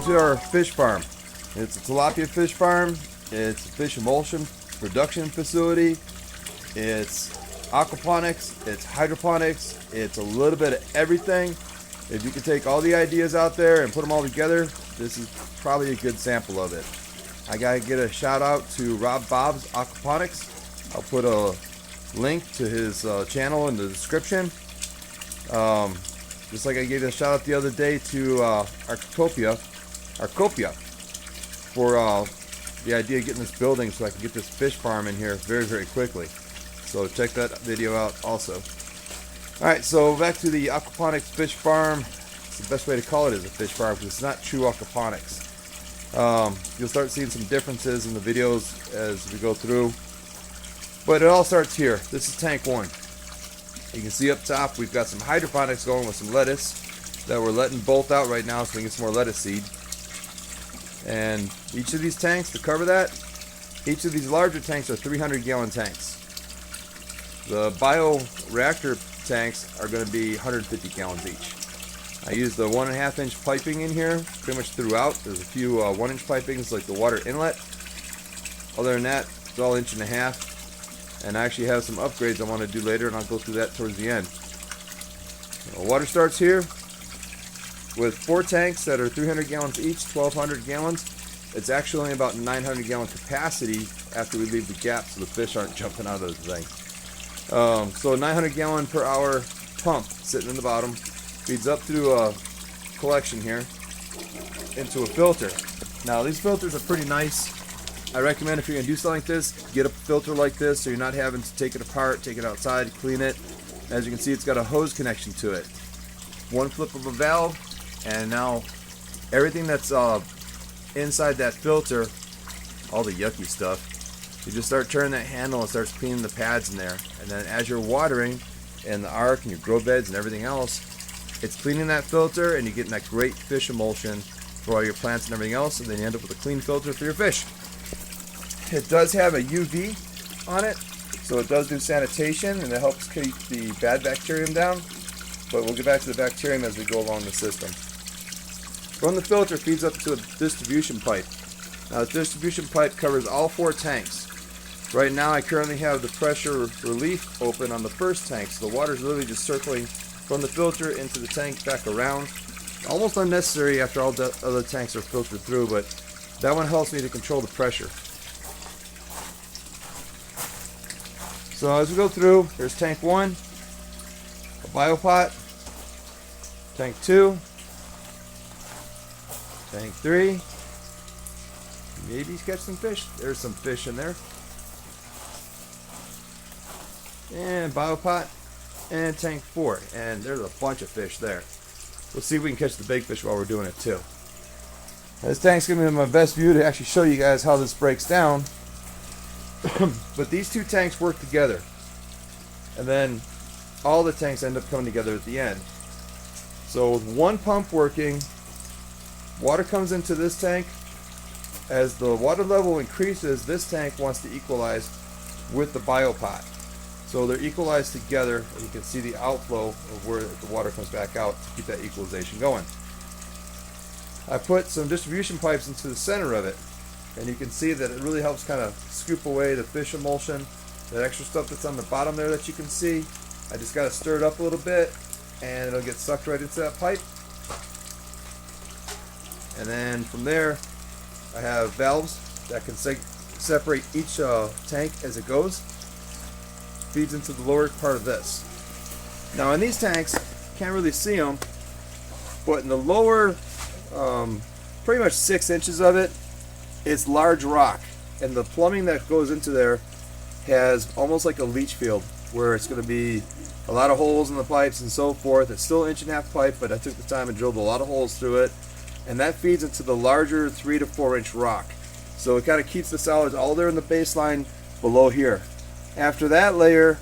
to our fish farm. It's a tilapia fish farm. It's a fish emulsion production facility. It's aquaponics. It's hydroponics. It's a little bit of everything. If you could take all the ideas out there and put them all together, this is probably a good sample of it. I gotta get a shout out to Rob Bob's Aquaponics. I'll put a link to his channel in the description. Just like I gave a shout out the other day to Arcopia for the idea of getting this building so I can get this fish farm in here very, very quickly. So check that video out also. Alright, so back to the aquaponics fish farm. It's the best way to call it is a fish farm because it's not true aquaponics. You'll start seeing some differences in the videos as we go through. But it all starts here. This is tank 1. You can see up top we've got some hydroponics going with some lettuce that we're letting bolt out right now so we can get some more lettuce seed. And each of these tanks, to cover that, each of these larger tanks are 300-gallon tanks. The bioreactor tanks are going to be 150 gallons each. I use the 1.5-inch piping in here pretty much throughout. There's a few 1-inch pipings like the water inlet. Other than that, it's all 1.5 inch. And I actually have some upgrades I want to do later, and I'll go through that towards the end. Water starts here with 4 tanks that are 300 gallons each, 1,200 gallons. It's actually only about 900 gallon capacity after we leave the gap so the fish aren't jumping out of the thing. So a 900 gallon per hour pump sitting in the bottom feeds up through a collection here into a filter. Now these filters are pretty nice. I recommend if you're going to do something like this, get a filter like this so you're not having to take it apart, take it outside, clean it. As you can see, it's got a hose connection to it. One flip of a valve, and now everything that's inside that filter, all the yucky stuff, you just start turning that handle and starts cleaning the pads in there. And then as you're watering in the ark and your grow beds and everything else, it's cleaning that filter and you're getting that great fish emulsion for all your plants and everything else, and then you end up with a clean filter for your fish. It does have a UV on it, so it does do sanitation and it helps keep the bad bacterium down, but we'll get back to the bacterium as we go along the system. From the filter feeds up to a distribution pipe. Now the distribution pipe covers all 4 tanks. Right now I currently have the pressure relief open on the first tank, so the water is literally just circling from the filter into the tank back around. Almost unnecessary after all the other tanks are filtered through, but that one helps me to control the pressure. So as we go through, here's tank 1, a biopot, tank 2, tank 3, maybe catch some fish. There's some fish in there. And biopot, and tank 4, and there's a bunch of fish there. We'll see if we can catch the big fish while we're doing it too. This tank's going to be my best view to actually show you guys how this breaks down. But these 2 tanks work together, and then all the tanks end up coming together at the end. So with one pump working, water comes into this tank. As the water level increases, this tank wants to equalize with the biopot. So they're equalized together, and you can see the outflow of where the water comes back out to keep that equalization going. I put some distribution pipes into the center of it, and you can see that it really helps kind of scoop away the fish emulsion, that extra stuff that's on the bottom there that you can see. I just got to stir it up a little bit and it'll get sucked right into that pipe. And then from there I have valves that can separate each tank as it goes. Feeds into the lower part of this. Now in these tanks, can't really see them, but in the lower pretty much 6 inches of it, it's large rock, and the plumbing that goes into there has almost like a leach field where it's going to be a lot of holes in the pipes and so forth. It's still an 1.5 inch pipe, but I took the time and drilled a lot of holes through it, and that feeds into the larger 3 to 4 inch rock. So it kind of keeps the solids all there in the baseline below here. After that layer,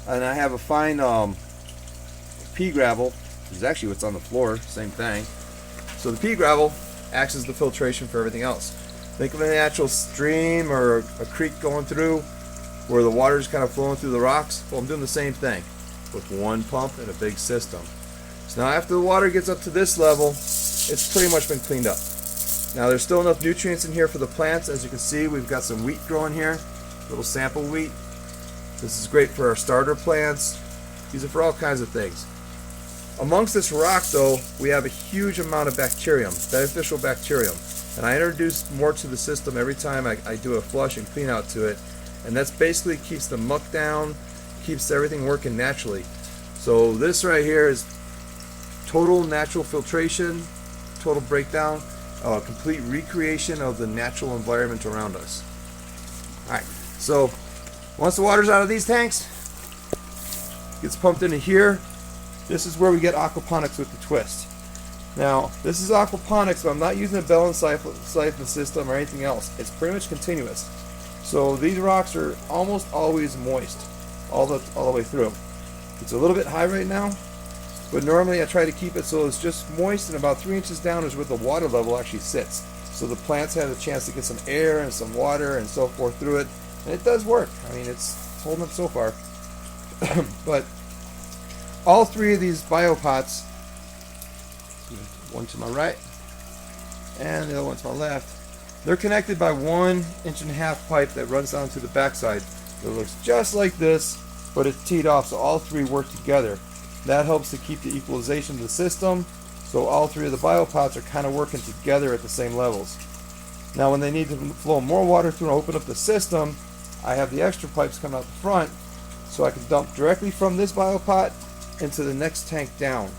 and I have a fine pea gravel, which is actually what's on the floor, same thing. So the pea gravel acts as the filtration for everything else. Think of a natural stream or a creek going through where the water is kind of flowing through the rocks. Well, I'm doing the same thing with one pump and a big system. So now after the water gets up to this level, it's pretty much been cleaned up. Now there's still enough nutrients in here for the plants. As you can see, we've got some wheat growing here, little sample wheat. This is great for our starter plants. Use it for all kinds of things. Amongst this rock though, we have a huge amount of bacterium, beneficial bacterium. And I introduce more to the system every time I do a flush and clean out to it. And that's basically keeps the muck down, keeps everything working naturally. So this right here is total natural filtration, total breakdown, complete recreation of the natural environment around us. Alright, so once the water's out of these tanks, gets pumped into here. This is where we get aquaponics with the twist. Now, this is aquaponics, but I'm not using a bell and siphon system or anything else. It's pretty much continuous. So these rocks are almost always moist all the way through. It's a little bit high right now, but normally I try to keep it so it's just moist, and about 3 inches down is where the water level actually sits. So the plants have a chance to get some air and some water and so forth through it. And it does work. I mean, it's holding up so far. But all three of these biopots, one to my right and the other one to my left, they're connected by 1.5 inch pipe that runs down to the backside. It looks just like this, but it's teed off, so all three work together. That helps to keep the equalization of the system, so all three of the biopots are kind of working together at the same levels. Now when they need to flow more water through and open up the system, I have the extra pipes coming out the front, so I can dump directly from this biopot into the next tank down.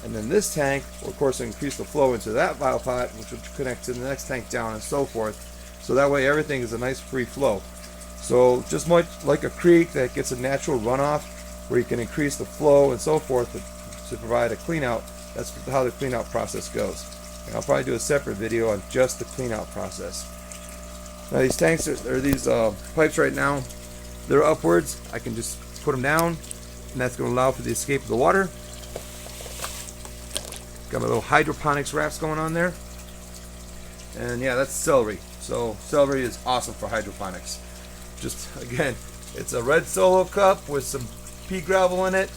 And then this tank will of course increase the flow into that biopot, which will connect to the next tank down and so forth. So that way everything is a nice free flow. So just much like a creek that gets a natural runoff where you can increase the flow and so forth to provide a clean out, that's how the clean out process goes. And I'll probably do a separate video on just the clean out process. Now these tanks or these pipes right now, they're upwards. I can just put them down, and that's going to allow for the escape of the water. Got my little hydroponics rafts going on there. And yeah, that's celery. So celery is awesome for hydroponics. Just again, it's a red Solo cup with some pea gravel in it.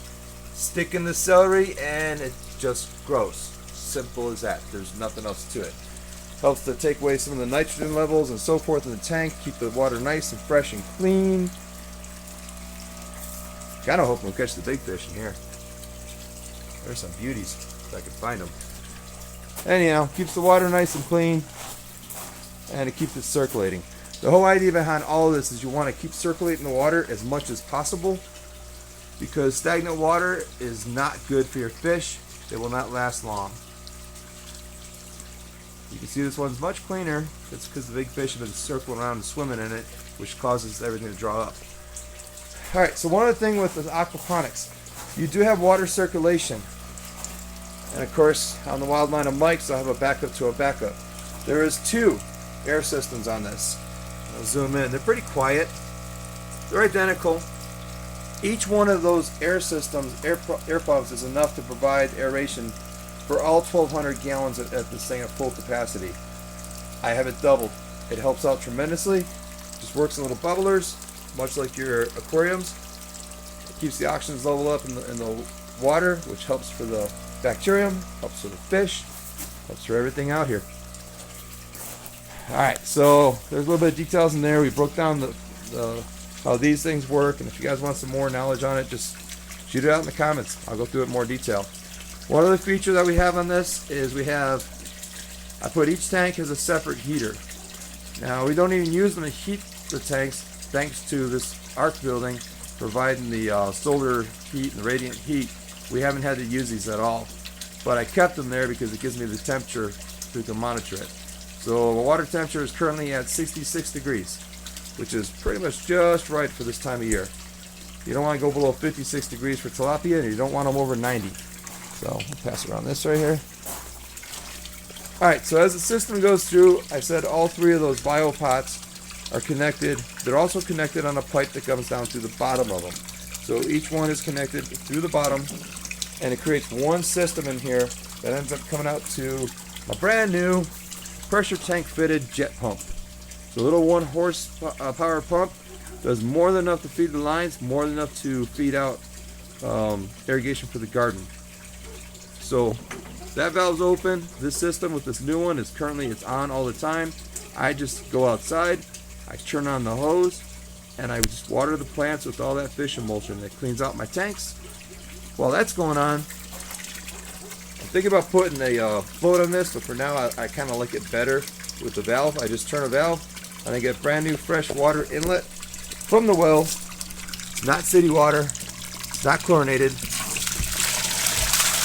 Stick in the celery and it just grows. Simple as that. There's nothing else to it. Helps to take away some of the nitrogen levels and so forth in the tank. Keep the water nice and fresh and clean. Kind of hope we'll catch the big fish in here. There's some beauties if I can find them. Anyhow, keeps the water nice and clean, and it keeps it circulating. The whole idea behind all of this is you want to keep circulating the water as much as possible, because stagnant water is not good for your fish. It will not last long. You can see this one's much cleaner. It's because the big fish have been circling around and swimming in it, which causes everything to draw up. Alright, so one other thing with the aquaponics, you do have water circulation. And of course, on the wild line of mics, I have a backup to a backup. There is 2 air systems on this. I'll zoom in. They're pretty quiet. They're identical. Each one of those air systems, air pumps, is enough to provide aeration for all 1,200 gallons at this thing at full capacity. I have it doubled. It helps out tremendously. Just works in little bubblers, much like your aquariums. It keeps the oxygen level up in the water, which helps for the bacterium, helps for the fish, helps for everything out here. Alright, so there's a little bit of details in there. We broke down how these things work, and if you guys want some more knowledge on it, just shoot it out in the comments. I'll go through it in more detail. One other feature that we have on this is I put each tank as a separate heater. Now we don't even use them to heat the tanks thanks to this arc building providing the solar heat and the radiant heat. We haven't had to use these at all, but I kept them there because it gives me the temperature so we can monitor it. So the water temperature is currently at 66 degrees, which is pretty much just right for this time of year. You don't want to go below 56 degrees for tilapia, and you don't want them over 90. So I'll pass around this right here. Alright, so as the system goes through, I said all 3 of those biopots are connected. They're also connected on a pipe that comes down through the bottom of them. So each one is connected through the bottom, and it creates one system in here that ends up coming out to a brand new pressure tank fitted jet pump. The little 1 horsepower pump does more than enough to feed the lines, more than enough to feed out irrigation for the garden. So that valve's open. This system with this new one is currently, it's on all the time. I just go outside, I turn on the hose, and I just water the plants with all that fish emulsion. It cleans out my tanks. While that's going on, I'm thinking about putting a float on this, but for now I kind of like it better with the valve. I just turn a valve and I get brand new fresh water inlet from the well. Not city water, it's not chlorinated,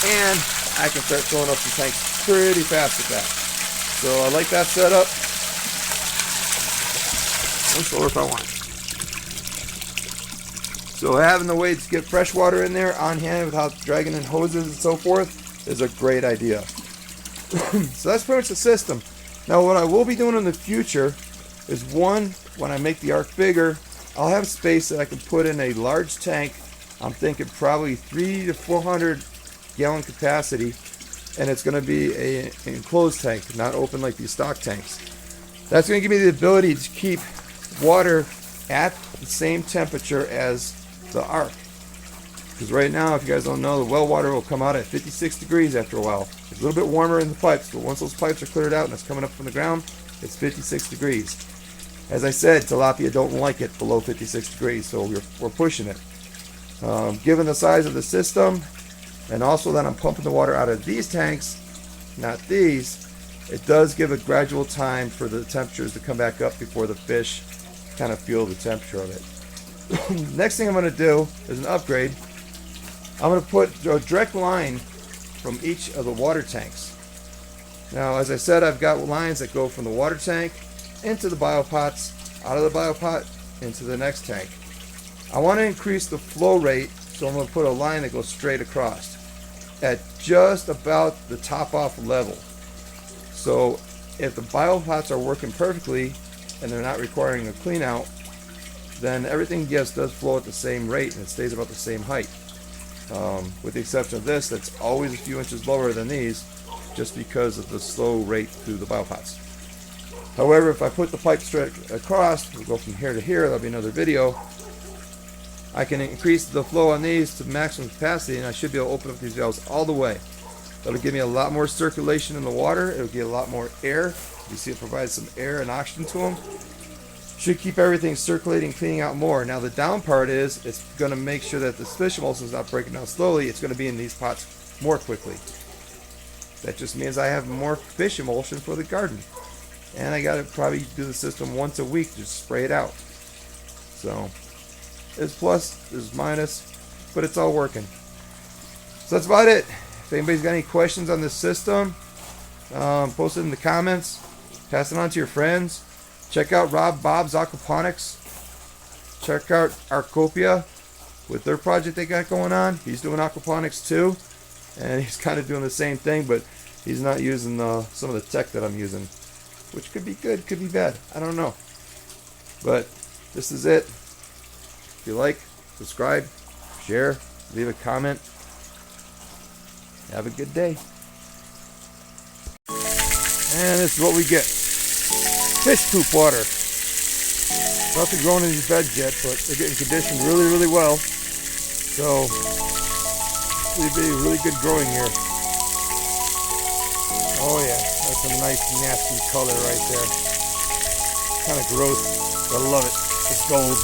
and I can start filling up some tanks pretty fast with that. So I like that setup. Slower if I want. So having the way to get fresh water in there on hand without dragging in hoses and so forth is a great idea. So that's pretty much the system. Now what I will be doing in the future is, one, when I make the ark bigger, I'll have space that I can put in a large tank. I'm thinking probably 300 to 400 gallon capacity, and it's going to be an enclosed tank, not open like these stock tanks. That's going to give me the ability to keep water at the same temperature as the ark. Because right now, if you guys don't know, the well water will come out at 56 degrees after a while. It's a little bit warmer in the pipes, but once those pipes are cleared out and it's coming up from the ground, it's 56 degrees. As I said, tilapia don't like it below 56 degrees, so we're pushing it. Given the size of the system, and also that I'm pumping the water out of these tanks, not these, it does give a gradual time for the temperatures to come back up before the fish kind of feel the temperature of it. Next thing I'm going to do is an upgrade. I'm going to put a direct line from each of the water tanks. Now, as I said, I've got lines that go from the water tank into the biopots, out of the biopot into the next tank. I want to increase the flow rate, so I'm going to put a line that goes straight across at just about the top off level. So if the biopots are working perfectly and they're not requiring a clean out, then everything, yes, does flow at the same rate and it stays about the same height. With the exception of this, that's always a few inches lower than these, just because of the slow rate through the biopots. However, if I put the pipe straight across, we'll go from here to here, that'll be another video, I can increase the flow on these to maximum capacity, and I should be able to open up these valves all the way. That'll give me a lot more circulation in the water. It'll get a lot more air. You see it provides some air and oxygen to them. Should keep everything circulating, cleaning out more. Now the down part is, it's going to make sure that this fish emulsion is not breaking down slowly. It's going to be in these pots more quickly. That just means I have more fish emulsion for the garden. And I got to probably do the system once a week, just spray it out. So there's plus, there's minus, but it's all working. So that's about it. If anybody's got any questions on this system, post it in the comments. Pass it on to your friends. Check out Bob's Aquaponics. Check out Arcopia with their project they got going on. He's doing aquaponics too, and he's kind of doing the same thing, but he's not using some of the tech that I'm using, which could be good, could be bad. I don't know. But this is it. If you like, subscribe, share, leave a comment. Have a good day. And this is what we get. Fish poop water. Nothing growing in these beds yet, but they're getting conditioned really, really well. So, it'll be really good growing here. Oh yeah, that's a nice nasty color right there. Kind of gross, but I love it. It's gold.